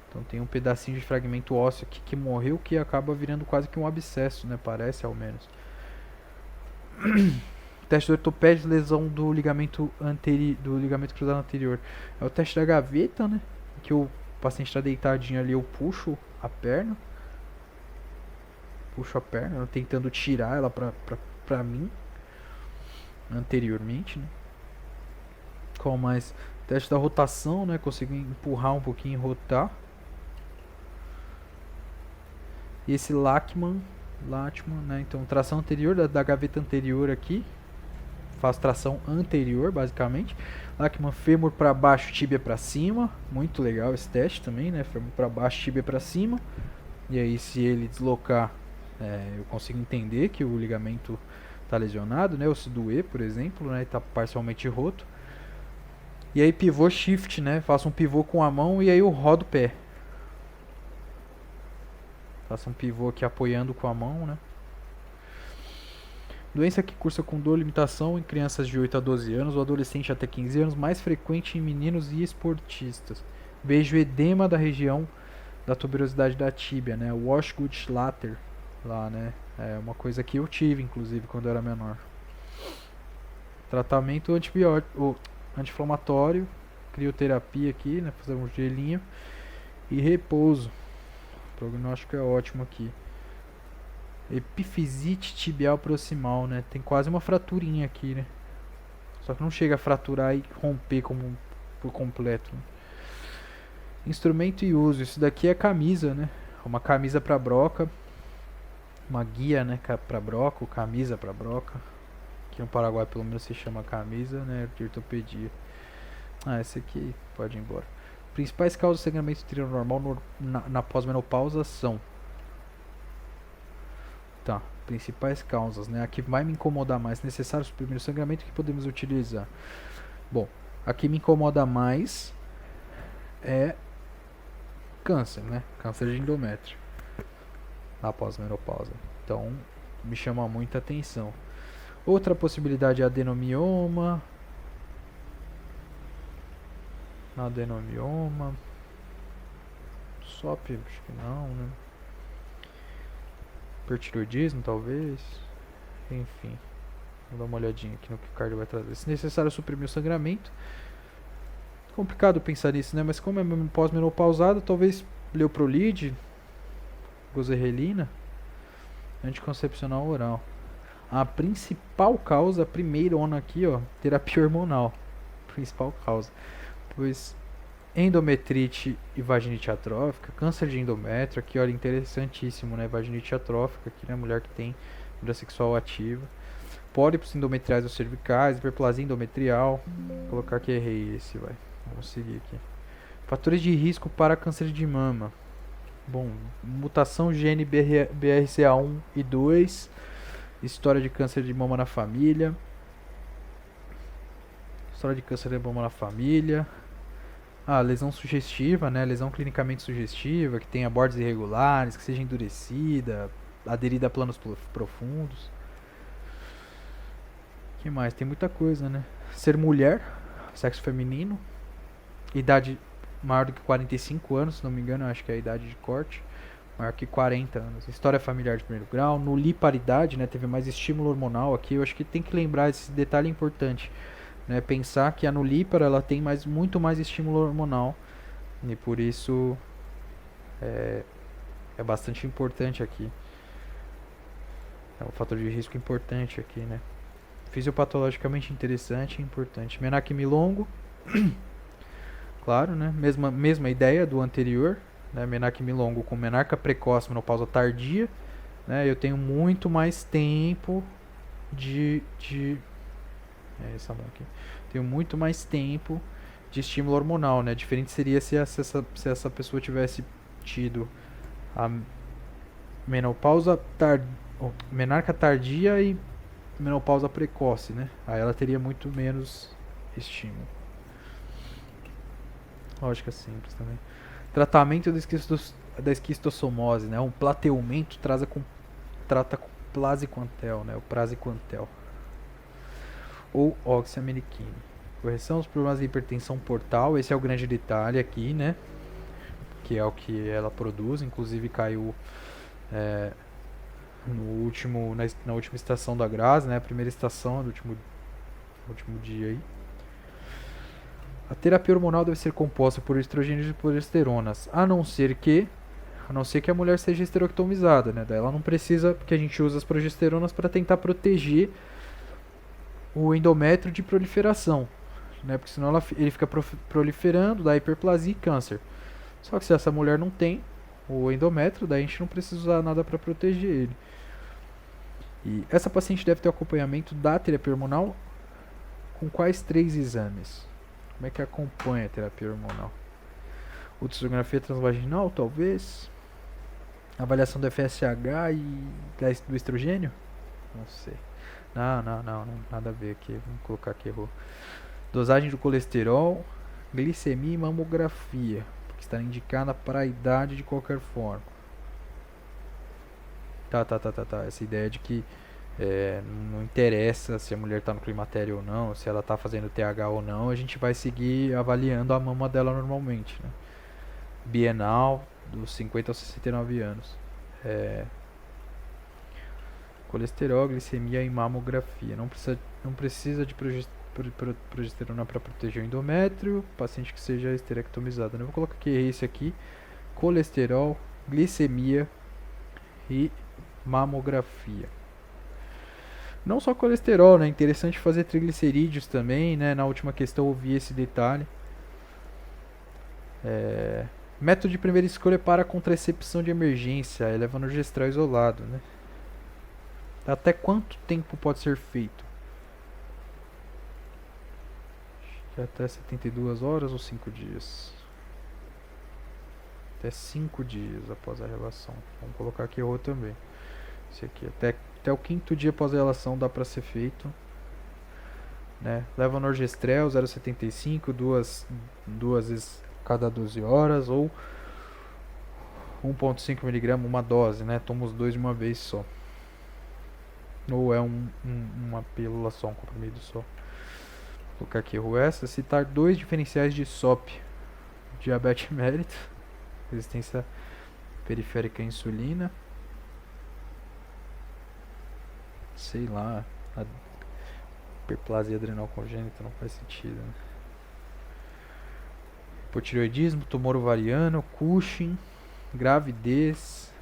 Então tem um pedacinho de fragmento ósseo aqui que morreu, que acaba virando quase que um abscesso, né? Parece, ao menos. Teste do ortopédia, lesão do ligamento cruzado anterior. É o teste da gaveta, né? Que o paciente está deitadinho ali, eu puxo a perna. Puxo a perna, tentando tirar ela pra mim. Anteriormente, né? Qual mais? Teste da rotação, né? Consigo empurrar um pouquinho e rotar. E esse Lachman, né? Então, tração anterior da gaveta anterior aqui. Faço tração anterior, basicamente. Lachman, fêmur para baixo, tíbia para cima. Muito legal esse teste também, né? Fêmur para baixo, tíbia para cima. E aí, se ele deslocar, eu consigo entender que o ligamento está lesionado, né? Ou se doer, por exemplo, né? Está parcialmente roto. E aí pivô shift, né? Faço um pivô com a mão e aí eu rodo o pé. Faço um pivô aqui apoiando com a mão, né? Doença que cursa com dor, limitação em crianças de 8 a 12 anos ou adolescente até 15 anos, mais frequente em meninos e esportistas. Vejo edema da região da tuberosidade da tíbia, né? Washgood-Schlatter, lá, né? É uma coisa que eu tive, inclusive, quando eu era menor. Tratamento antibiótico, anti-inflamatório, crioterapia aqui, né? Fazer um gelinho e repouso. O prognóstico é ótimo aqui. Epifisite tibial proximal, né? Tem quase uma fraturinha aqui, né? Só que não chega a fraturar e romper por completo. Né? Instrumento e uso. Isso daqui é camisa, né? Uma camisa para broca. Uma guia, né? Para broca, ou camisa para broca. Aqui no Paraguai pelo menos se chama camisa, né? De ortopedia. Esse aqui pode ir embora. Principais causas de sangramento uterino normal na pós-menopausa são... Tá, principais causas, né? A que vai me incomodar mais. Necessário suprimir o sangramento, que podemos utilizar? Bom, a que me incomoda mais é câncer, né? Câncer de endométrio após menopausa. Então, me chama muita atenção. Outra possibilidade é adenomioma. SOP, acho que não, né? Hipertiroidismo, talvez. Enfim, vamos dar uma olhadinha aqui no que o cardio vai trazer. Se necessário suprimir o sangramento. Complicado pensar nisso, né? Mas como é pós-menopausado, talvez leuprolide, gozerrelina, anticoncepcional oral. A principal causa, a primeira ona aqui, ó, terapia hormonal. Principal causa. Pois endometrite e vaginite atrófica, câncer de endométrio, aqui olha, interessantíssimo, né? Vaginite atrófica, aqui, né? Mulher que tem vida sexual ativa. Pólipos endometriais ou cervicais, hiperplasia endometrial. Vou colocar que errei esse, vai. Vamos seguir aqui. Fatores de risco para câncer de mama. Bom, mutação gene BRCA1 e 2. História de câncer de mama na família. História de câncer de mama na família. Lesão sugestiva, né? Lesão clinicamente sugestiva, que tenha bordas irregulares, que seja endurecida, aderida a planos profundos. O que mais? Tem muita coisa, né? Ser mulher, sexo feminino, idade maior do que 45 anos, se não me engano, acho que é a idade de corte, maior que 40 anos. História familiar de primeiro grau, nuliparidade, né? Teve mais estímulo hormonal aqui, eu acho que tem que lembrar, esse detalhe importante. né? Pensar que a nulípara ela tem muito mais estímulo hormonal e por isso é bastante importante aqui. É um fator de risco importante aqui, né? Fisiopatologicamente interessante e importante. Menaque milongo, claro, né? Mesma ideia do anterior, né? Menaque milongo com menarca precoce, menopausa tardia, né? Eu tenho muito mais tempo essa mão aqui. Tenho muito mais tempo de estímulo hormonal, né? Diferente seria se essa pessoa tivesse tido a menopausa menarca tardia e menopausa precoce, né? Aí ela teria muito menos estímulo. Lógica simples também. Tratamento da esquistossomose, né? Um plateumento trata com praziquantel, né? O praziquantel. Ou oxaminiquine. Correção dos problemas de hipertensão portal. Esse é o grande detalhe aqui, né? Que é o que ela produz. Inclusive caiu na última estação da Grazi, né? A primeira estação do último dia aí. A terapia hormonal deve ser composta por estrogênios e progesteronas, a não ser que a mulher seja esterectomizada, né? Daí ela não precisa, porque a gente usa as progesteronas para tentar proteger o endométrio de proliferação, né? Porque senão ele fica proliferando, dá hiperplasia e câncer. Só que se essa mulher não tem o endométrio, daí a gente não precisa usar nada para proteger ele. E essa paciente deve ter acompanhamento da terapia hormonal com quais 3 exames? Como é que acompanha a terapia hormonal? Ultrassonografia transvaginal, talvez? Avaliação do FSH e do estrogênio? Não sei. Não, nada a ver aqui. Vamos colocar aqui, errou. Dosagem do colesterol, glicemia e mamografia, porque está indicada para a idade de qualquer forma. Tá. Essa ideia de que não interessa se a mulher está no climatério ou não, se ela está fazendo TH ou não, a gente vai seguir avaliando a mama dela normalmente, né? Bienal, dos 50 aos 69 anos. Colesterol, glicemia e mamografia. Não precisa de progesterona para proteger o endométrio, paciente que seja esterectomizado. Eu vou colocar aqui esse aqui: colesterol, glicemia e mamografia. Não só colesterol, né? Interessante fazer triglicerídeos também, né? Na última questão eu vi esse detalhe. Método de primeira escolha para contracepção de emergência, levonorgestrel isolado, né? Até quanto tempo pode ser feito? Até 72 horas ou 5 dias? Até 5 dias após a relação. Vamos colocar aqui o outro também. Esse aqui, até o 5º dia após a relação dá para ser feito, né? Levonorgestrel 0,75, duas vezes cada 12 horas, ou 1,5 mg uma dose, né? Toma os dois de uma vez só. Ou é uma pílula só, um comprimido só. Vou colocar aqui erro essa. Citar 2 diferenciais de SOP: diabetes mellitus, resistência periférica à insulina. Sei lá, a hiperplasia adrenal congênita não faz sentido, né? Hipotireoidismo, tumor ovariano, Cushing, gravidez,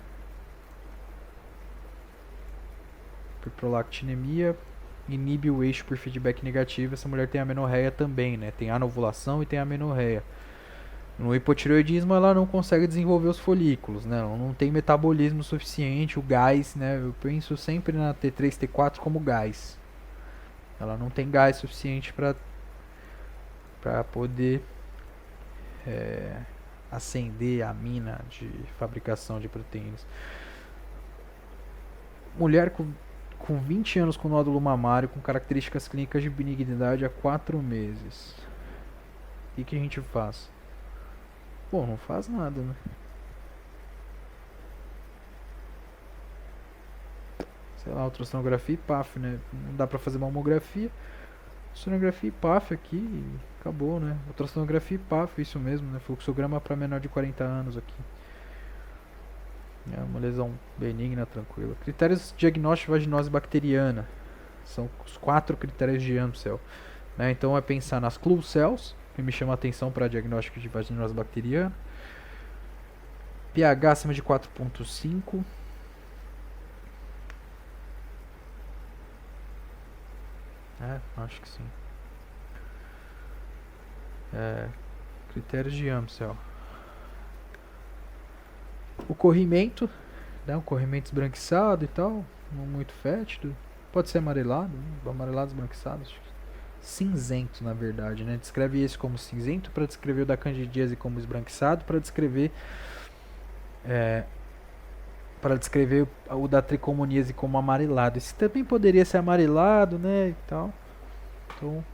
hiperprolactinemia, inibe o eixo por feedback negativo. Essa mulher tem amenorreia também, né? Tem anovulação e tem amenorreia. No hipotireoidismo ela não consegue desenvolver os folículos, né? Ela não tem metabolismo suficiente, o gás, né? Eu penso sempre na T3, T4 como gás. Ela não tem gás suficiente para poder acender a mina de fabricação de proteínas. Mulher com 20 anos com nódulo mamário, com características clínicas de benignidade há 4 meses. O que a gente faz? Bom, não faz nada, né? Sei lá, ultrassonografia e PAF, né? Não dá pra fazer mamografia. Ultrassonografia e PAF aqui e acabou, né? Ultrassonografia e PAF, isso mesmo, né? Fluxograma para menor de 40 anos aqui. É uma lesão benigna, tranquila. Critérios de diagnóstico de vaginose bacteriana. São os 4 critérios de Amsel. né? Então é pensar nas clue cells, que me chama a atenção para diagnóstico de vaginose bacteriana. pH acima de 4,5. Acho que sim. Critérios de Amsel. O corrimento, né? Um corrimento esbranquiçado e tal, não muito fétido. Pode ser amarelado, amarelado esbranquiçado. Cinzento, na verdade, né? Descreve esse como cinzento para descrever o da candidíase como esbranquiçado, para descrever o da tricomoníase como amarelado. Esse também poderia ser amarelado, né, e tal. Então,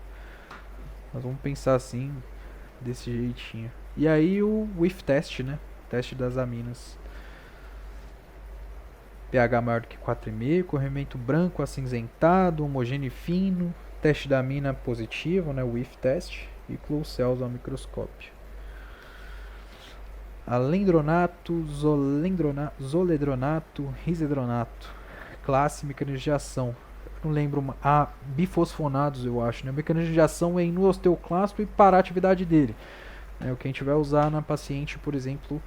nós vamos pensar assim, desse jeitinho. E aí o whiff test, né? Teste das aminas. pH maior do que 4,5, corrimento branco acinzentado, homogêneo e fino. Teste da amina positivo, né? Whiff test. E clue cells ao microscópio. Alendronato, zoledronato, risedronato. Classe, mecanismo de ação. Não lembro. Bifosfonados, eu acho. Né? O mecanismo de ação é no osteoclasto e parar a atividade dele. É o que a gente vai usar na paciente, por exemplo,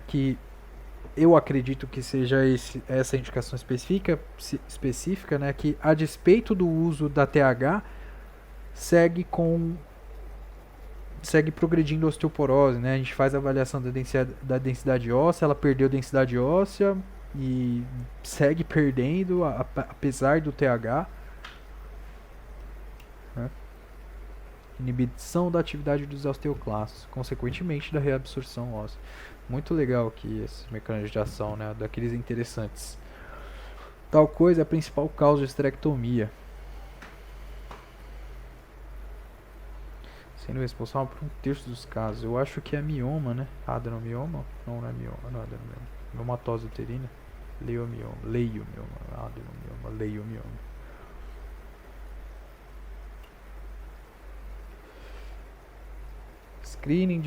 que eu acredito que seja essa indicação específica, né? Que a despeito do uso da TH, segue progredindo a osteoporose, né? A gente faz a avaliação da densidade óssea, ela perdeu densidade óssea e segue perdendo apesar do TH, né? Inibição da atividade dos osteoclastos, consequentemente da reabsorção óssea. Muito legal aqui esses mecanismos de ação, né? Daqueles interessantes. Tal coisa é a principal causa de esterectomia, sendo responsável por 1/3 dos casos. Eu acho que é mioma, né? Adenomioma? Não é mioma, não é adenomioma. Miomatose uterina. Leiomioma. Adenomioma. Leiomioma. Screening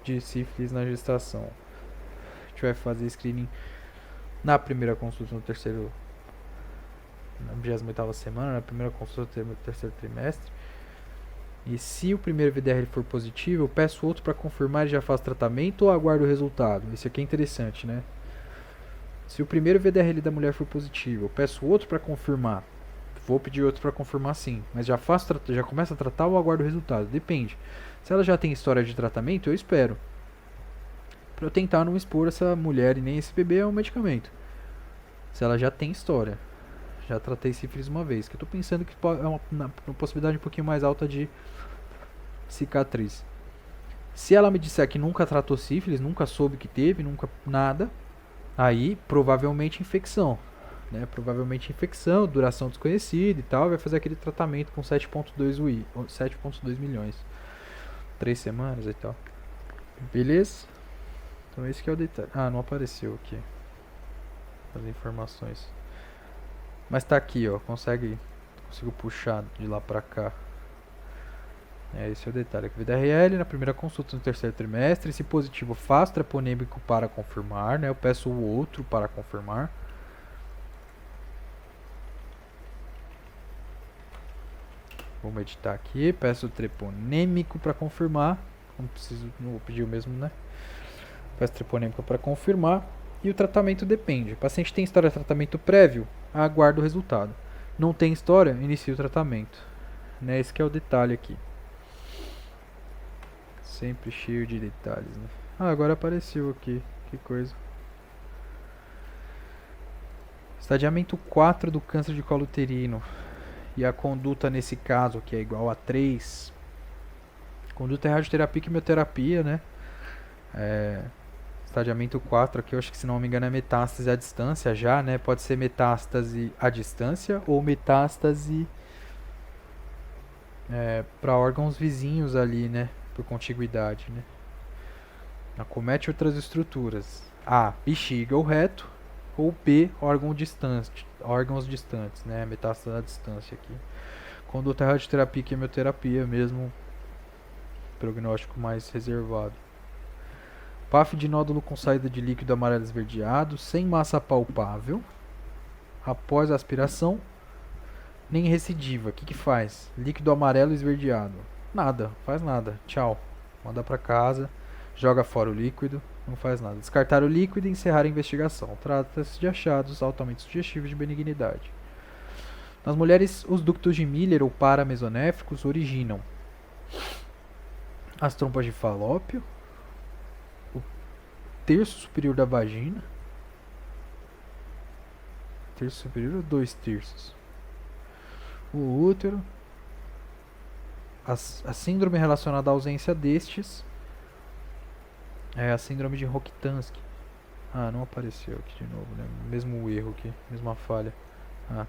de sífilis na gestação. A gente vai fazer screening na primeira consulta na 28ª semana, na primeira consulta no terceiro trimestre. E se o primeiro VDR for positivo, eu peço outro para confirmar e já faço tratamento ou aguardo o resultado? Isso aqui é interessante, né? Se o primeiro VDR da mulher for positivo, eu peço outro para confirmar. Vou pedir outro para confirmar sim, mas já começo a tratar ou aguardo o resultado? Depende. Se ela já tem história de tratamento, eu espero. Para eu tentar não expor essa mulher e nem esse bebê a um medicamento. Se ela já tem história. Já tratei sífilis uma vez, que eu tô pensando que é uma possibilidade um pouquinho mais alta de cicatriz. Se ela me disser que nunca tratou sífilis, nunca soube que teve, nunca nada, aí provavelmente infecção, né? Provavelmente infecção, duração desconhecida e tal, vai fazer aquele tratamento com 7,2 milhões. 3 semanas e tal. Beleza? Então esse que é o detalhe. Não apareceu aqui as informações. Mas tá aqui, ó. Consigo puxar de lá pra cá. Esse é o detalhe. Aqui, VDRL na primeira consulta no terceiro trimestre. Se positivo, faço treponêmico para confirmar, né? Eu peço o outro para confirmar. Vamos editar aqui. Peço o treponêmico para confirmar. Não vou pedir o mesmo, né? Peço treponêmico para confirmar. E o tratamento depende. O paciente tem história de tratamento prévio, aguardo o resultado. Não tem história, inicia o tratamento. Né? Esse que é o detalhe aqui. Sempre cheio de detalhes, né? Agora apareceu aqui. Que coisa. Estadiamento 4 do câncer de colo uterino. E a conduta nesse caso, que é igual a 3. Conduta é radioterapia e quimioterapia, né? Estadiamento 4 aqui, eu acho que se não me engano é metástase à distância já, né? Pode ser metástase à distância ou metástase para órgãos vizinhos ali, né? Por contiguidade, né? Acomete outras estruturas. A, bexiga ou reto, ou B, órgãos distantes, né? Metástase à distância aqui. Conduta radioterapia e quimioterapia mesmo, prognóstico mais reservado. PAF de nódulo com saída de líquido amarelo esverdeado, sem massa palpável, após a aspiração, nem recidiva. O que que faz? Líquido amarelo esverdeado. Nada, faz nada. Tchau. Manda pra casa, joga fora o líquido, não faz nada. Descartar o líquido e encerrar a investigação. Trata-se de achados altamente sugestivos de benignidade. Nas mulheres, os ductos de Miller ou paramesonéficos originam as trompas de falópio, o terço superior da vagina, terço superior ou 2 terços, o útero, a síndrome relacionada à ausência destes é a síndrome de Rokitansky. Ah, não apareceu aqui de novo, né? Mesmo erro aqui, mesma falha. Ah,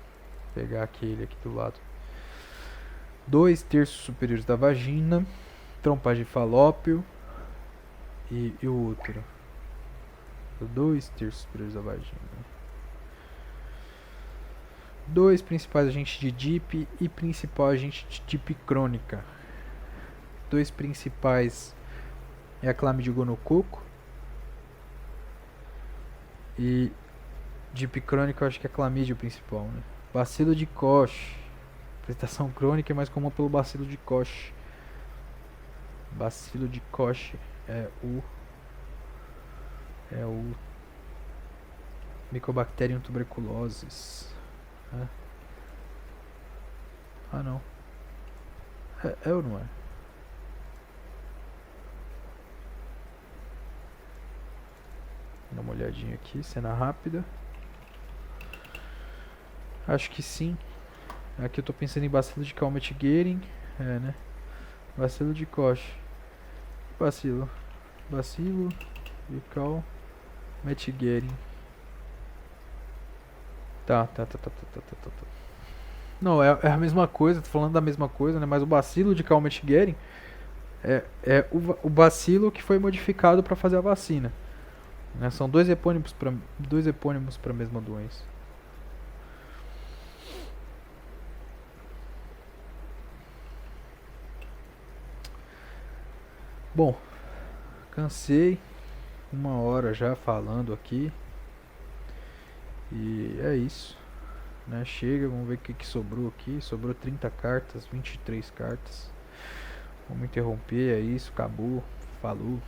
pegar aquele aqui do lado. 2 terços superiores da vagina, trompas de falópio e o útero. 2 terços superiores da vagina. 2 principais agentes de DIP e principal agente de DIP crônica. 2 principais é a clamídia gonococo e DIP crônica eu acho que é a clamídia principal, né? Bacilo de Koch. Apresentação crônica é mais comum pelo bacilo de Koch. Bacilo de Koch é o Mycobacterium tuberculosis. Ah, não. É ou não é? Dá uma olhadinha aqui, cena rápida. Acho que sim. Aqui eu tô pensando em bacilo de Calmette-Guerin. É, né? Bacilo de Koch. Bacilo de Calmette-Guerin. Tá. Não, é a mesma coisa, tô falando da mesma coisa, né? Mas o bacilo de Calmette-Guerin é o bacilo que foi modificado para fazer a vacina. Né? São dois epônimos para a mesma doença. Bom, cansei. 1 hora já falando aqui. E é isso. Né? Chega, vamos ver o que sobrou aqui. Sobrou 30 cartas, 23 cartas. Vamos interromper, é isso, acabou. Falou.